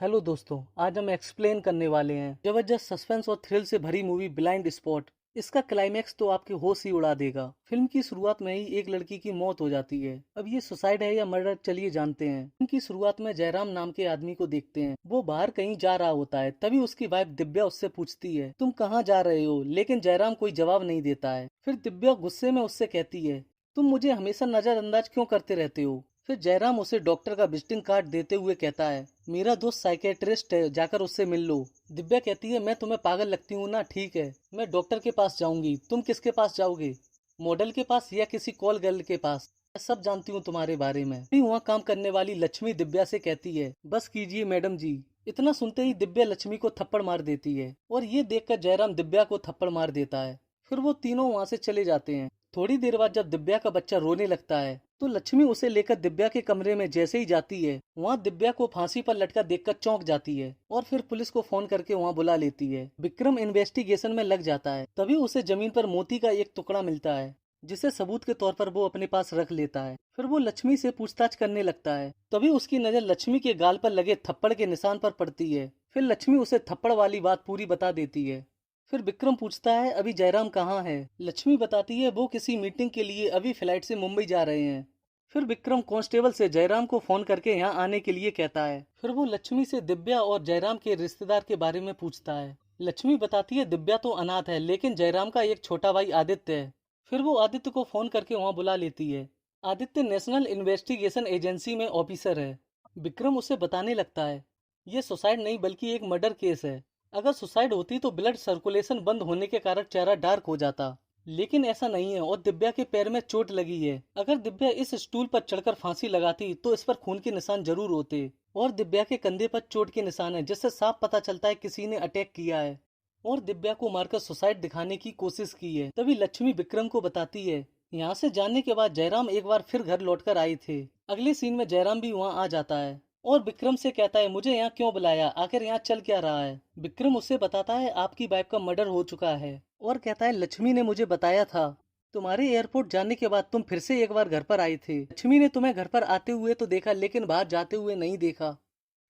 Hello दोस्तों, आज हम एक्सप्लेन करने वाले हैं जबरदस्त सस्पेंस और थ्रिल से भरी मूवी ब्लाइंड स्पॉट। इसका क्लाइमैक्स तो आपके होश ही उड़ा देगा। फिल्म की शुरुआत में ही एक लड़की की मौत हो जाती है। अब ये सुसाइड है या मर्डर, चलिए जानते हैं। फिल्म की शुरुआत में जयराम नाम के आदमी को देखते हैं। वो बाहर कहीं जा रहा होता है, तभी उसकी वाइफ दिव्या उससे पूछती है, तुम कहाँ जा रहे हो? लेकिन जयराम कोई जवाब नहीं देता है। फिर दिव्या गुस्से में उससे कहती है, तुम मुझे हमेशा नजरअंदाज क्यों करते रहते हो? फिर जयराम उसे डॉक्टर का विजिटिंग कार्ड देते हुए कहता है, मेरा दोस्त साइकेट्रिस्ट है, जाकर उससे मिल लो। दिव्या कहती है, मैं तुम्हें पागल लगती हूँ ना? ठीक है, मैं डॉक्टर के पास जाऊंगी। तुम किसके पास जाओगे? मॉडल के पास या किसी कॉल गर्ल के पास? मैं सब जानती हूँ तुम्हारे बारे में। वहाँ काम करने वाली लक्ष्मी दिव्या से कहती है, बस कीजिए मैडम जी। इतना सुनते ही दिव्या लक्ष्मी को थप्पड़ मार देती है और ये देखकर जयराम दिव्या को थप्पड़ मार देता है। फिर वो तीनों वहां से चले जाते हैं। थोड़ी देर बाद जब दिव्या का बच्चा रोने लगता है तो लक्ष्मी उसे लेकर दिव्या के कमरे में जैसे ही जाती है, वहाँ दिव्या को फांसी पर लटका देखकर चौंक जाती है और फिर पुलिस को फोन करके वहाँ बुला लेती है। विक्रम इन्वेस्टिगेशन में लग जाता है। तभी उसे जमीन पर मोती का एक टुकड़ा मिलता है, जिसे सबूत के तौर पर वो अपने पास रख लेता है। फिर वो लक्ष्मी से पूछताछ करने लगता है। तभी उसकी नजर लक्ष्मी के गाल पर लगे थप्पड़ के निशान पर पड़ती है। फिर लक्ष्मी उसे थप्पड़ वाली बात पूरी बता देती है। फिर विक्रम पूछता है, अभी जयराम कहाँ है? लक्ष्मी बताती है, वो किसी मीटिंग के लिए अभी फ्लाइट से मुंबई जा रहे हैं। फिर विक्रम कांस्टेबल से जयराम को फोन करके यहाँ आने के लिए कहता है। फिर वो लक्ष्मी से दिव्या और जयराम के रिश्तेदार के बारे में पूछता है। लक्ष्मी बताती है, दिव्या तो अनाथ है, लेकिन जयराम का एक छोटा भाई आदित्य है। फिर वो आदित्य को फोन करके वहाँ बुला लेती है। आदित्य नेशनल इन्वेस्टिगेशन एजेंसी में ऑफिसर है। विक्रम उसे बताने लगता है, ये सुसाइड नहीं बल्कि एक मर्डर केस है। अगर सुसाइड होती तो ब्लड सर्कुलेशन बंद होने के कारण चेहरा डार्क हो जाता, लेकिन ऐसा नहीं है। और दिव्या के पैर में चोट लगी है। अगर दिव्या इस स्टूल पर चढ़कर फांसी लगाती तो इस पर खून के निशान जरूर होते। और दिव्या के कंधे पर चोट के निशान है, जिससे साफ पता चलता है किसी ने अटैक किया है और दिव्या को मारकर सुसाइड दिखाने की कोशिश की है। तभी लक्ष्मी विक्रम को बताती है। यहाँ से जाने के बाद जयराम एक बार फिर घर लौटकर आए थे। अगले सीन में जयराम भी वहाँ आ जाता है और विक्रम से कहता है, मुझे यहाँ क्यों बुलाया? आखिर यहाँ चल क्या रहा है? विक्रम उसे बताता है, आपकी वाइफ का मर्डर हो चुका है। और कहता है, लक्ष्मी ने मुझे बताया था। तुम्हारे एयरपोर्ट जाने के बाद तुम फिर से एक बार घर पर आए थे। लक्ष्मी ने तुम्हें घर पर आते हुए तो देखा, लेकिन बाहर जाते हुए नहीं देखा।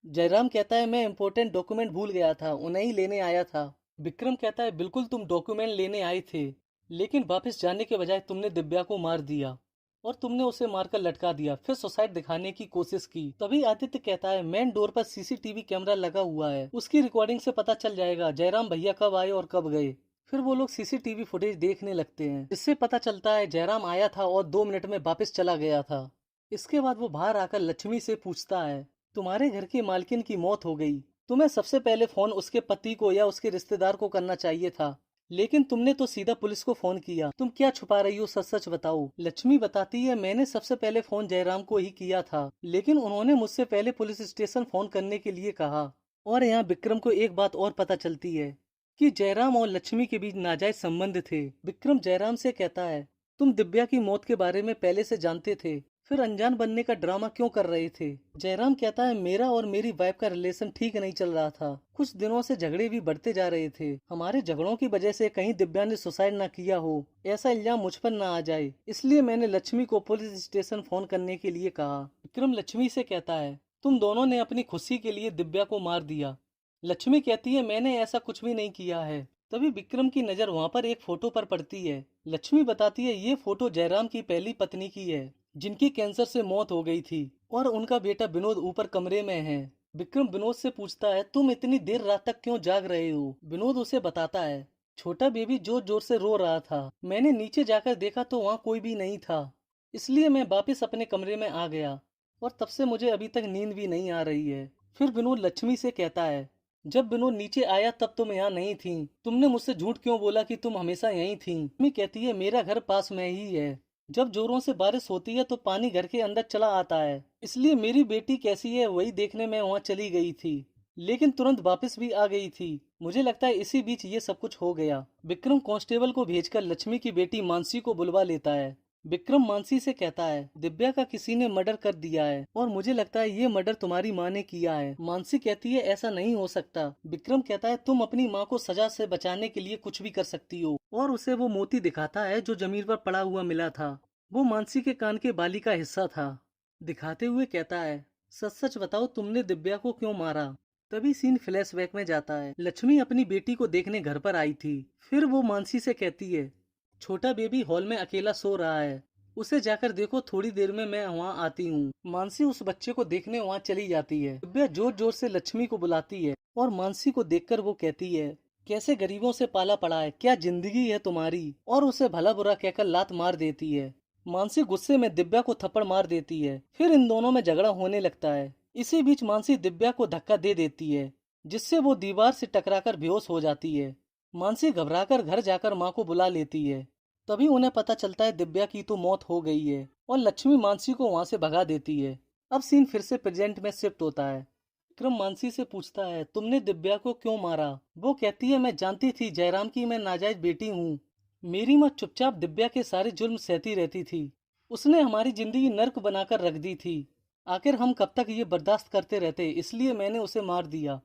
जयराम कहता है, मैं इम्पोर्टेंट डॉक्यूमेंट भूल गया था, उन्हें ही लेने आया था। विक्रम कहता है, बिल्कुल तुम डॉक्यूमेंट लेने आए थे, लेकिन वापस जाने के बजाय तुमने दिव्या को मार दिया और तुमने उसे मारकर लटका दिया, फिर सुसाइड दिखाने की कोशिश की। तभी आदित्य कहता है, मेन डोर पर सीसीटीवी कैमरा लगा हुआ है, उसकी रिकॉर्डिंग से पता चल जाएगा जयराम भैया कब आए और कब गए। फिर वो लोग सीसीटीवी फुटेज देखने लगते हैं, जिससे पता चलता है जयराम आया था और 2 मिनट में वापस चला गया था। इसके बाद वो बाहर आकर लक्ष्मी से पूछता है, तुम्हारे घर की मालकिन की मौत हो गई, तुम्हें सबसे पहले फोन उसके पति को या उसके रिश्तेदार को करना चाहिए था, लेकिन तुमने तो सीधा पुलिस को फोन किया। तुम क्या छुपा रही हो? सच सच बताओ। लक्ष्मी बताती है, मैंने सबसे पहले फोन जयराम को ही किया था, लेकिन उन्होंने मुझसे पहले पुलिस स्टेशन फोन करने के लिए कहा। और यहाँ विक्रम को एक बात और पता चलती है कि जयराम और लक्ष्मी के बीच नाजायज संबंध थे। विक्रम जयराम से कहता है, तुम दिव्या की मौत के बारे में पहले से जानते थे, फिर अनजान बनने का ड्रामा क्यों कर रहे थे? जयराम कहता है, मेरा और मेरी वाइफ का रिलेशन ठीक नहीं चल रहा था, कुछ दिनों से झगड़े भी बढ़ते जा रहे थे। हमारे झगड़ों की वजह से कहीं दिव्या ने सुसाइड ना किया हो, ऐसा इल्जाम मुझ पर ना आ जाए, इसलिए मैंने लक्ष्मी को पुलिस स्टेशन फोन करने के लिए कहा। विक्रम लक्ष्मी से कहता है, तुम दोनों ने अपनी खुशी के लिए दिव्या को मार दिया। लक्ष्मी कहती है, मैंने ऐसा कुछ भी नहीं किया है। तभी विक्रम की नजर वहाँ पर एक फोटो पर पड़ती है। लक्ष्मी बताती है, ये फोटो जयराम की पहली पत्नी की है, जिनकी कैंसर से मौत हो गई थी, और उनका बेटा विनोद ऊपर कमरे में है। विक्रम विनोद से पूछता है, तुम इतनी देर रात तक क्यों जाग रहे हो? विनोद उसे बताता है, छोटा बेबी जोर जोर से रो रहा था, मैंने नीचे जाकर देखा तो वहाँ कोई भी नहीं था, इसलिए मैं वापस अपने कमरे में आ गया, और तब से मुझे अभी तक नींद भी नहीं आ रही है। फिर विनोद लक्ष्मी से कहता है, जब विनोद नीचे आया तब तुम यहाँ नहीं थी, तुमने मुझसे झूठ क्यों बोला कि तुम हमेशा यहीं थी? लक्ष्मी कहती है, मेरा घर पास में ही है, जब जोरों से बारिश होती है तो पानी घर के अंदर चला आता है, इसलिए मेरी बेटी कैसी है वही देखने में वहाँ चली गई थी, लेकिन तुरंत वापस भी आ गई थी। मुझे लगता है इसी बीच ये सब कुछ हो गया। विक्रम कांस्टेबल को भेजकर लक्ष्मी की बेटी मानसी को बुलवा लेता है। विक्रम मानसी से कहता है, दिव्या का किसी ने मर्डर कर दिया है और मुझे लगता है ये मर्डर तुम्हारी माँ ने किया है। मानसी कहती है, ऐसा नहीं हो सकता। विक्रम कहता है, तुम अपनी माँ को सजा से बचाने के लिए कुछ भी कर सकती हो, और उसे वो मोती दिखाता है जो जमीन पर पड़ा हुआ मिला था। वो मानसी के कान के बाली का हिस्सा था। दिखाते हुए कहता है, सच सच बताओ तुमने दिव्या को क्यों मारा? तभी सीन फ्लैशबैक में जाता है। लक्ष्मी अपनी बेटी को देखने घर पर आई थी। फिर वो मानसी से कहती है, छोटा बेबी हॉल में अकेला सो रहा है, उसे जाकर देखो, थोड़ी देर में मैं वहाँ आती हूँ। मानसी उस बच्चे को देखने वहाँ चली जाती है। दिव्या जोर जोर से लक्ष्मी को बुलाती है और मानसी को देखकर वो कहती है, कैसे गरीबों से पाला पड़ा है, क्या जिंदगी है तुम्हारी, और उसे भला बुरा कहकर लात मार देती है। मानसी गुस्से में दिव्या को थप्पड़ मार देती है। फिर इन दोनों में झगड़ा होने लगता है। इसी बीच मानसी दिव्या को धक्का दे देती है, जिससे वो दीवार से टकराकर बेहोश हो जाती है। मानसी घबराकर घर जाकर माँ को बुला लेती है। तभी उन्हें पता चलता है दिव्या की तो मौत हो गई है और लक्ष्मी मानसी को वहां से भगा देती है। अब सीन फिर से प्रेजेंट में शिफ्ट होता है। विक्रम मानसी से पूछता है, तुमने दिव्या को क्यों मारा? वो कहती है, मैं जानती थी जयराम की मैं नाजायज बेटी हूँ। मेरी माँ चुपचाप दिव्या के सारे जुल्म सहती रहती थी। उसने हमारी जिंदगी नर्क बनाकर रख दी थी। आखिर हम कब तक ये बर्दाश्त करते रहते, इसलिए मैंने उसे मार दिया।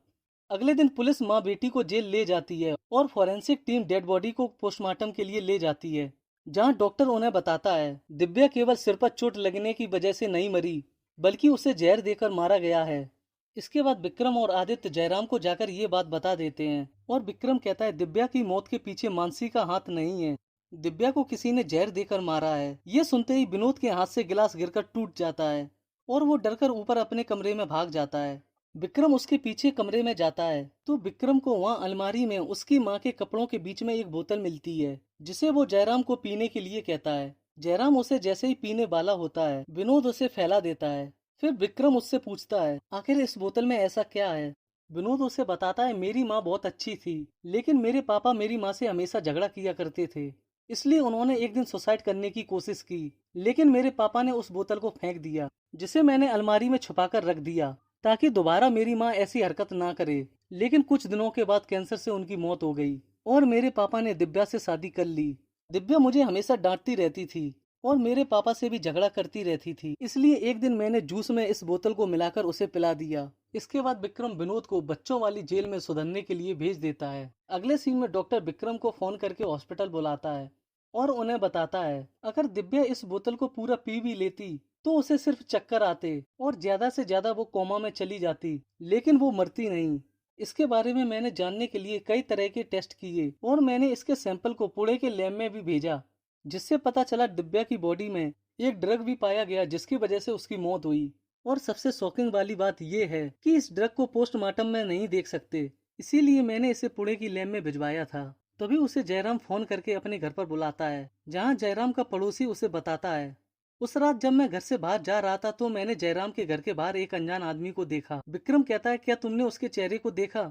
अगले दिन पुलिस माँ बेटी को जेल ले जाती है और फॉरेंसिक टीम डेड बॉडी को पोस्टमार्टम के लिए ले जाती है, जहाँ डॉक्टर उन्हें बताता है दिव्या केवल सिर पर चोट लगने की वजह से नहीं मरी, बल्कि उसे जहर देकर मारा गया है। इसके बाद विक्रम और आदित्य जयराम को जाकर ये बात बता देते हैं और विक्रम कहता है दिव्या की मौत के पीछे मानसी का हाथ नहीं है, दिव्या को किसी ने जहर देकर मारा है। ये सुनते ही विनोद के हाथ से गिलास गिरकर टूट जाता है और वो डरकर ऊपर अपने कमरे में भाग जाता है। विक्रम उसके पीछे कमरे में जाता है तो विक्रम को वहाँ अलमारी में उसकी माँ के कपड़ों के बीच में एक बोतल मिलती है, जिसे वो जयराम को पीने के लिए कहता है। जयराम उसे जैसे ही पीने वाला होता है, विनोद उसे फैला देता है। फिर विक्रम उससे पूछता है, आखिर इस बोतल में ऐसा क्या है? विनोद उसे बताता है, मेरी माँ बहुत अच्छी थी, लेकिन मेरे पापा मेरी माँ से हमेशा झगड़ा किया करते थे, इसलिए उन्होंने एक दिन सुसाइड करने की कोशिश की, लेकिन मेरे पापा ने उस बोतल को फेंक दिया, जिसे मैंने अलमारी में छुपाकर रख दिया ताकि दोबारा मेरी माँ ऐसी हरकत ना करे। लेकिन कुछ दिनों के बाद कैंसर से उनकी मौत हो गई और मेरे पापा ने दिव्या से शादी कर ली। दिव्या मुझे हमेशा डांटती रहती थी और मेरे पापा से भी झगड़ा करती रहती थी, इसलिए एक दिन मैंने जूस में इस बोतल को मिलाकर उसे पिला दिया। इसके बाद विक्रम विनोद को बच्चों वाली जेल में सुधरने के लिए भेज देता है। अगले सीन में डॉक्टर विक्रम को फोन करके हॉस्पिटल बुलाता है और उन्हें बताता है, अगर दिव्या इस बोतल को पूरा पी भी लेती तो उसे सिर्फ चक्कर आते और ज्यादा से ज्यादा वो कोमा में चली जाती, लेकिन वो मरती नहीं। इसके बारे में मैंने जानने के लिए कई तरह के टेस्ट किए और मैंने इसके सैंपल को पुणे के लैब में भी भेजा, जिससे पता चला दिव्या की बॉडी में एक ड्रग भी पाया गया, जिसकी वजह से उसकी मौत हुई। और सबसे शॉकिंग वाली बात यह है कि इस ड्रग को पोस्टमार्टम में नहीं देख सकते, इसीलिए मैंने इसे पुणे की लैब में भिजवाया था। तभी उसे जयराम फोन करके अपने घर पर बुलाता है, जहाँ जयराम का पड़ोसी उसे बताता है, उस रात जब मैं घर से बाहर जा रहा था तो मैंने जयराम के घर के बाहर एक अनजान आदमी को देखा। विक्रम कहता है, क्या तुमने उसके चेहरे को देखा?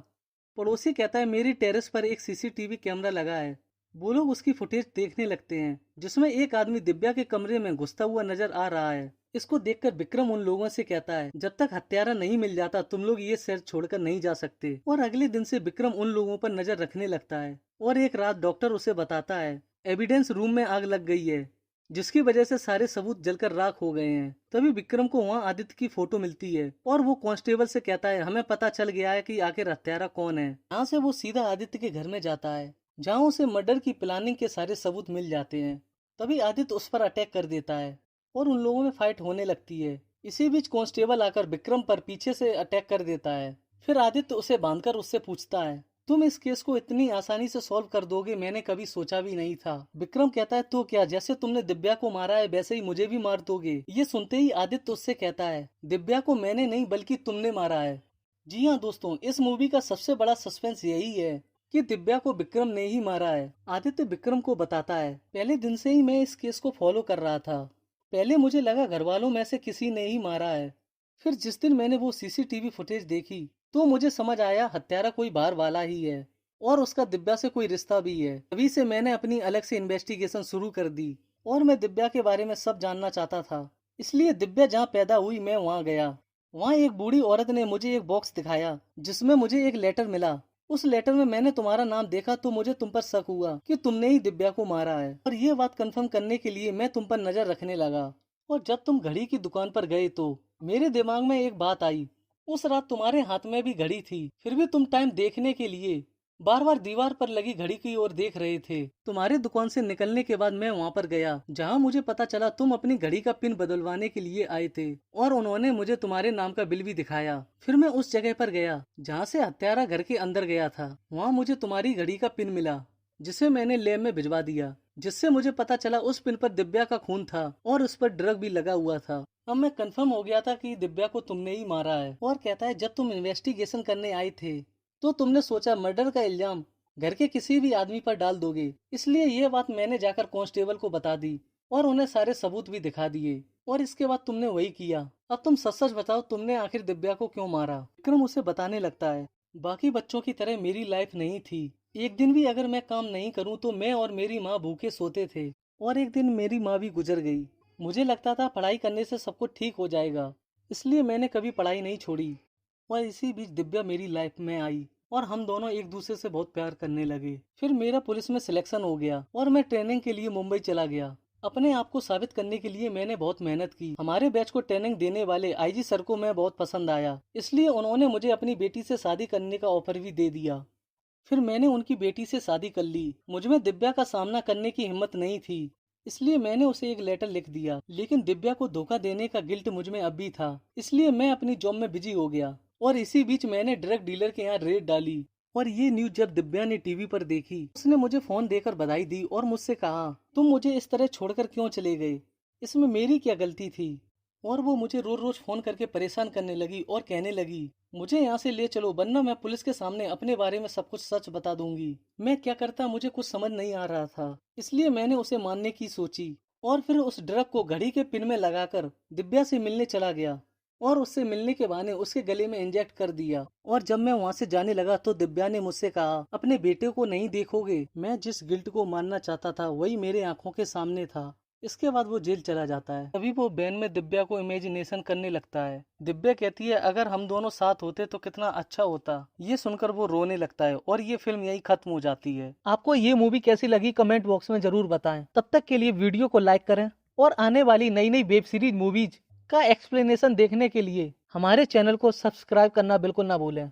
पड़ोसी कहता है, मेरी टेरेस पर एक सीसीटीवी कैमरा लगा है। वो लोग उसकी फुटेज देखने लगते हैं, जिसमें एक आदमी दिव्या के कमरे में घुसता हुआ नजर आ रहा है। इसको देखकर विक्रम उन लोगों से कहता है, जब तक हत्यारा नहीं मिल जाता तुम लोग ये शहर छोड़कर नहीं जा सकते। और अगले दिन से विक्रम उन लोगों पर नजर रखने लगता है। और एक रात डॉक्टर उसे बताता है, एविडेंस रूम में आग लग गई है, जिसकी वजह से सारे सबूत जलकर राख हो गए हैं। तभी विक्रम को वहाँ आदित्य की फोटो मिलती है और वो कांस्टेबल से कहता है, हमें पता चल गया है कि आखिर हत्यारा कौन है। यहाँ से वो सीधा आदित्य के घर में जाता है, जहाँ उसे मर्डर की प्लानिंग के सारे सबूत मिल जाते हैं। तभी आदित्य उस पर अटैक कर देता है और उन लोगों में फाइट होने लगती है। इसी बीच कांस्टेबल आकर विक्रम पर पीछे से अटैक कर देता है। फिर आदित्य उसे बांधकर उससे पूछता है, तुम इस केस को इतनी आसानी से सॉल्व कर दोगे, मैंने कभी सोचा भी नहीं था। विक्रम कहता है, तो क्या जैसे तुमने दिव्या को मारा है वैसे ही मुझे भी मार दोगे? ये सुनते ही आदित्य उससे कहता है, दिव्या को मैंने नहीं बल्कि तुमने मारा है। जी हाँ दोस्तों, इस मूवी का सबसे बड़ा सस्पेंस यही है कि दिव्या को विक्रम ने ही मारा है। आदित्य विक्रम को बताता है, पहले दिन से ही मैं इस केस को फॉलो कर रहा था। पहले मुझे लगा घर वालों में से किसी ने ही मारा है, फिर जिस दिन मैंने वो सीसीटीवी फुटेज देखी तो मुझे समझ आया हत्यारा कोई बाहर वाला ही है और उसका दिव्या से कोई रिश्ता भी है। तभी से मैंने अपनी अलग से इन्वेस्टिगेशन शुरू कर दी और मैं दिव्या के बारे में सब जानना चाहता था। इसलिए दिव्या जहाँ पैदा हुई मैं वहाँ गया। वहाँ एक बूढ़ी औरत ने मुझे एक बॉक्स दिखाया जिसमें मुझे एक लेटर मिला। उस लेटर में मैंने तुम्हारा नाम देखा तो मुझे तुम पर शक हुआ कि तुमने ही दिव्या को मारा है, और ये बात कंफर्म करने के लिए मैं तुम पर नजर रखने लगा। और जब तुम घड़ी की दुकान पर गए तो मेरे दिमाग में एक बात आई, उस रात तुम्हारे हाथ में भी घड़ी थी, फिर भी तुम टाइम देखने के लिए बार बार दीवार पर लगी घड़ी की ओर देख रहे थे। तुम्हारी दुकान से निकलने के बाद मैं वहाँ पर गया जहाँ मुझे पता चला तुम अपनी घड़ी का पिन बदलवाने के लिए आए थे, और उन्होंने मुझे तुम्हारे नाम का बिल भी दिखाया। फिर मैं उस जगह पर गया जहाँ से हत्यारा घर के अंदर गया था। वहाँ मुझे तुम्हारी घड़ी का पिन मिला, जिसे मैंने लैब में भिजवा दिया, जिससे मुझे पता चला उस पिन पर दिव्या का खून था और उस पर ड्रग भी लगा हुआ था। अब मैं कंफर्म हो गया था कि दिव्या को तुमने ही मारा है। और कहता है जब तुम इन्वेस्टिगेशन करने आए थे तो तुमने सोचा मर्डर का इल्जाम घर के किसी भी आदमी पर डाल दोगे, इसलिए ये बात मैंने जाकर कांस्टेबल को बता दी और उन्हें सारे सबूत भी दिखा दिए, और इसके बाद तुमने वही किया। अब तुम सच सच बताओ, तुमने आखिर दिव्या को क्यों मारा? विक्रम उसे बताने लगता है, बाकी बच्चों की तरह मेरी लाइफ नहीं थी। एक दिन भी अगर मैं काम नहीं करूं तो मैं और मेरी माँ भूखे सोते थे, और एक दिन मेरी माँ भी गुजर गई। मुझे लगता था पढ़ाई करने से सब कुछ ठीक हो जाएगा, इसलिए मैंने कभी पढ़ाई नहीं छोड़ी। और इसी बीच दिव्या मेरी लाइफ में आई और हम दोनों एक दूसरे से बहुत प्यार करने लगे। फिर मेरा पुलिस में सिलेक्शन हो गया और मैं ट्रेनिंग के लिए मुंबई चला गया। अपने आप को साबित करने के लिए मैंने बहुत मेहनत की। हमारे बैच को ट्रेनिंग देने वाले आईजी सर को मैं बहुत पसंद आया, इसलिए उन्होंने मुझे अपनी बेटी से शादी करने का ऑफर भी दे दिया। फिर मैंने उनकी बेटी से शादी कर ली। मुझमें दिव्या का सामना करने की हिम्मत नहीं थी, इसलिए मैंने उसे एक लेटर लिख दिया। लेकिन दिव्या को धोखा देने का गिल्ट मुझमें अब भी था, इसलिए मैं अपनी जॉब में बिजी हो गया। और इसी बीच मैंने ड्रग डीलर के यहाँ रेड डाली। और ये न्यूज जब दिव्या ने टीवी पर देखी, उसने मुझे फोन देकर बधाई दी और मुझसे कहा, तुम मुझे इस तरह छोड़कर क्यों चले गए? इसमें मेरी क्या गलती थी? और वो मुझे रोज रोज फोन करके परेशान करने लगी और कहने लगी, मुझे यहाँ से ले चलो वरना मैं पुलिस के सामने अपने बारे में सब कुछ सच बता दूंगी। मैं क्या करता मुझे कुछ समझ नहीं आ रहा था, इसलिए मैंने उसे मानने की सोची। और फिर उस ड्रग को घड़ी के पिन में लगाकर दिव्या से मिलने चला गया और उससे मिलने के बहाने उसके गले में इंजेक्ट कर दिया। और जब मैं वहां से जाने लगा तो दिव्या ने मुझसे कहा, अपने बेटे को नहीं देखोगे? मैं जिस गिल्ट को मानना चाहता था वही मेरे आंखों के सामने था। इसके बाद वो जेल चला जाता है। तभी वो बैन में दिव्या को इमेजिनेशन करने लगता है। दिव्या कहती है, अगर हम दोनों साथ होते तो कितना अच्छा होता। ये सुनकर वो रोने लगता है और ये फिल्म यही खत्म हो जाती है। आपको ये मूवी कैसी लगी कमेंट बॉक्स में जरूर बताएं। तब तक के लिए वीडियो को लाइक करें और आने वाली नई नई वेब सीरीज मूवीज का एक्सप्लेनेशन देखने के लिए हमारे चैनल को सब्सक्राइब करना बिल्कुल ना भूलें।